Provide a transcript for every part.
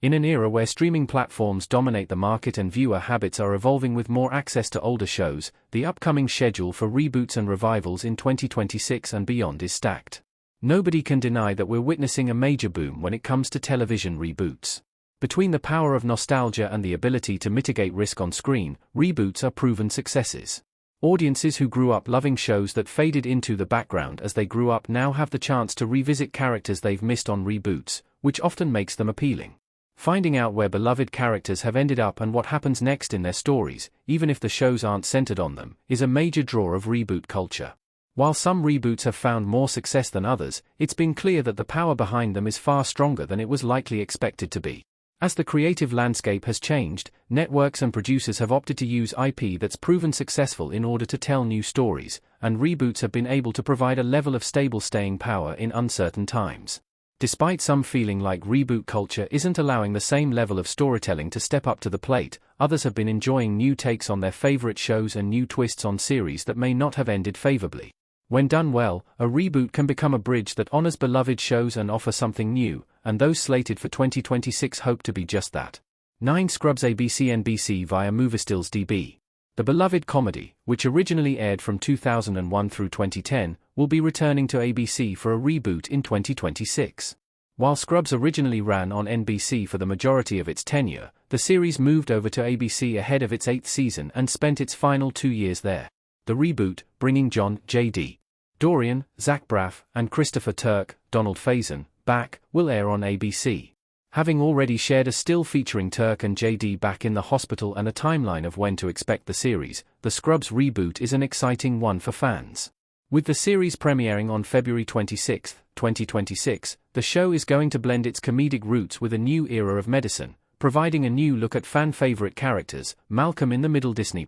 In an era where streaming platforms dominate the market and viewer habits are evolving with more access to older shows, the upcoming schedule for reboots and revivals in 2026 and beyond is stacked. Nobody can deny that we're witnessing a major boom when it comes to television reboots. Between the power of nostalgia and the ability to mitigate risk on screen, reboots are proven successes. Audiences who grew up loving shows that faded into the background as they grew up now have the chance to revisit characters they've missed on reboots, which often makes them appealing. Finding out where beloved characters have ended up and what happens next in their stories, even if the shows aren't centered on them, is a major draw of reboot culture. While some reboots have found more success than others, it's been clear that the power behind them is far stronger than it was likely expected to be. As the creative landscape has changed, networks and producers have opted to use IP that's proven successful in order to tell new stories, and reboots have been able to provide a level of stable staying power in uncertain times. Despite some feeling like reboot culture isn't allowing the same level of storytelling to step up to the plate, others have been enjoying new takes on their favorite shows and new twists on series that may not have ended favorably. When done well, a reboot can become a bridge that honors beloved shows and offer something new, and those slated for 2026 hope to be just that. 9 Scrubs ABC/NBC via Moviestills DB. The beloved comedy, which originally aired from 2001 through 2010, will be returning to ABC for a reboot in 2026. While Scrubs originally ran on NBC for the majority of its tenure, the series moved over to ABC ahead of its 8th season and spent its final 2 years there. The reboot, bringing John, J.D. Dorian, Zach Braff, and Christopher Turk, Donald Faison, back, will air on ABC. Having already shared a still featuring Turk and JD back in the hospital and a timeline of when to expect the series, the Scrubs reboot is an exciting one for fans. With the series premiering on February 26, 2026, the show is going to blend its comedic roots with a new era of medicine, providing a new look at fan-favorite characters. Malcolm in the Middle. Disney+.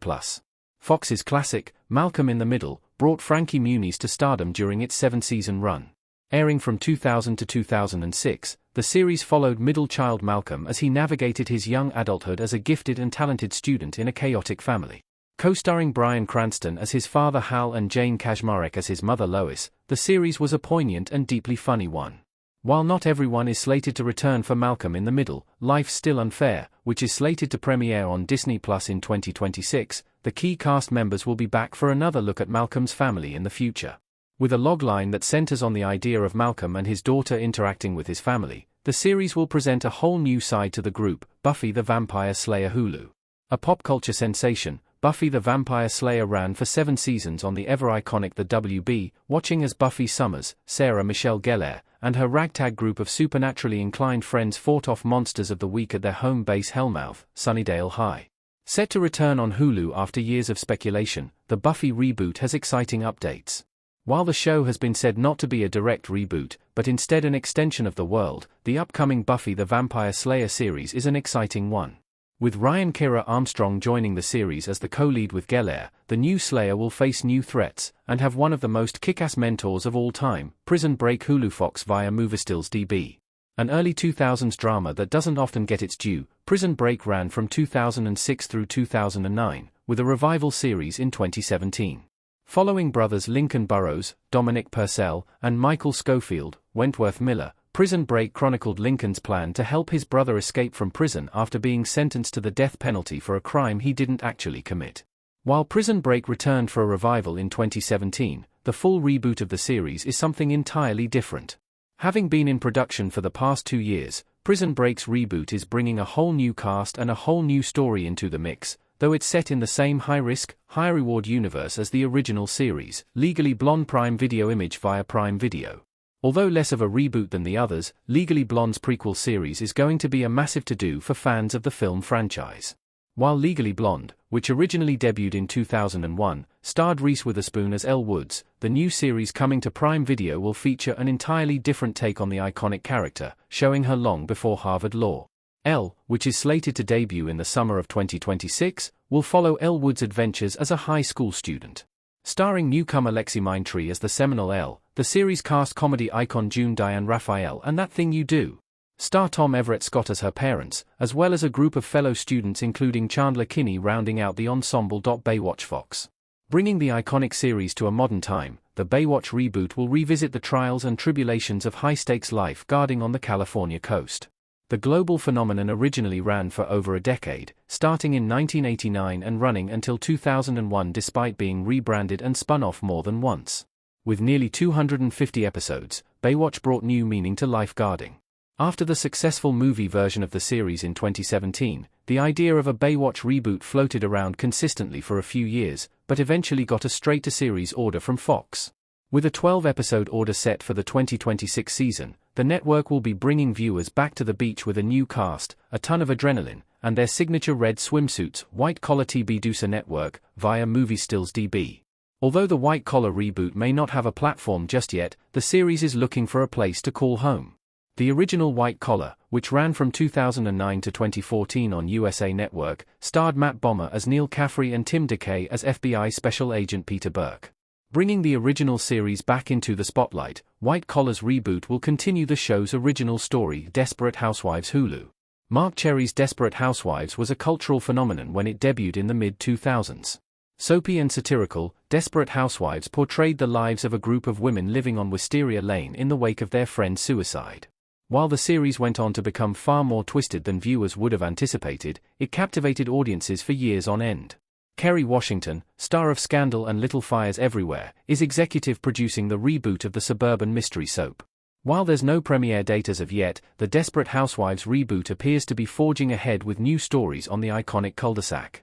Fox's classic, Malcolm in the Middle, brought Frankie Muniz to stardom during its 7-season run. Airing from 2000 to 2006, the series followed middle child Malcolm as he navigated his young adulthood as a gifted and talented student in a chaotic family. Co-starring Bryan Cranston as his father Hal and Jane Kaczmarek as his mother Lois, the series was a poignant and deeply funny one. While not everyone is slated to return for Malcolm in the Middle, Life's Still Unfair, which is slated to premiere on Disney+ in 2026, the key cast members will be back for another look at Malcolm's family in the future. With a logline that centers on the idea of Malcolm and his daughter interacting with his family, the series will present a whole new side to the group. Buffy the Vampire Slayer. Hulu. A pop culture sensation, Buffy the Vampire Slayer ran for 7 seasons on the ever-iconic The WB, watching as Buffy Summers, Sarah Michelle Gellar, and her ragtag group of supernaturally inclined friends fought off monsters of the week at their home base Hellmouth, Sunnydale High. Set to return on Hulu after years of speculation, the Buffy reboot has exciting updates. While the show has been said not to be a direct reboot, but instead an extension of the world, the upcoming Buffy the Vampire Slayer series is an exciting one. With Ryan Kira Armstrong joining the series as the co-lead with Gellar, the new Slayer will face new threats, and have one of the most kick-ass mentors of all time, Prison Break. Hulu. Fox via Moviestills DB. An early 2000s drama that doesn't often get its due, Prison Break ran from 2006 through 2009, with a revival series in 2017. Following brothers Lincoln Burrows, Dominic Purcell, and Michael Schofield, Wentworth Miller, Prison Break chronicled Lincoln's plan to help his brother escape from prison after being sentenced to the death penalty for a crime he didn't actually commit. While Prison Break returned for a revival in 2017, the full reboot of the series is something entirely different. Having been in production for the past 2 years, Prison Break's reboot is bringing a whole new cast and a whole new story into the mix, though it's set in the same high-risk, high-reward universe as the original series, Legally Blonde. Prime Video. Image via Prime Video. Although less of a reboot than the others, Legally Blonde's prequel series is going to be a massive to-do for fans of the film franchise. While Legally Blonde, which originally debuted in 2001, starred Reese Witherspoon as Elle Woods, the new series coming to Prime Video will feature an entirely different take on the iconic character, showing her long before Harvard Law. Elle, which is slated to debut in the summer of 2026, will follow Elle Woods' adventures as a high school student. Starring newcomer Lexi Mindtree as the seminal Elle, the series cast comedy icon June Diane Raphael and That Thing You Do. Star Tom Everett Scott as her parents, as well as a group of fellow students including Chandler Kinney rounding out the ensemble. Baywatch. Fox. Bringing the iconic series to a modern time, the Baywatch reboot will revisit the trials and tribulations of high-stakes life guarding on the California coast. The global phenomenon originally ran for over a decade, starting in 1989 and running until 2001 despite being rebranded and spun off more than once. With nearly 250 episodes, Baywatch brought new meaning to lifeguarding. After the successful movie version of the series in 2017, the idea of a Baywatch reboot floated around consistently for a few years, but eventually got a straight-to-series order from Fox. With a 12-episode order set for the 2026 season, the network will be bringing viewers back to the beach with a new cast, a ton of adrenaline, and their signature red swimsuits, white-collar TV network, via Movie Stills DB. Although the white-collar reboot may not have a platform just yet, the series is looking for a place to call home. The original White Collar, which ran from 2009 to 2014 on USA Network, starred Matt Bomer as Neil Caffrey and Tim DeKay as FBI Special Agent Peter Burke. Bringing the original series back into the spotlight, White Collar's reboot will continue the show's original story, Desperate Housewives Hulu. Mark Cherry's Desperate Housewives was a cultural phenomenon when it debuted in the mid-2000s. Soapy and satirical, Desperate Housewives portrayed the lives of a group of women living on Wisteria Lane in the wake of their friend's suicide. While the series went on to become far more twisted than viewers would have anticipated, it captivated audiences for years on end. Kerry Washington, star of Scandal and Little Fires Everywhere, is executive producing the reboot of the suburban mystery soap. While there's no premiere date as of yet, the Desperate Housewives reboot appears to be forging ahead with new stories on the iconic cul-de-sac.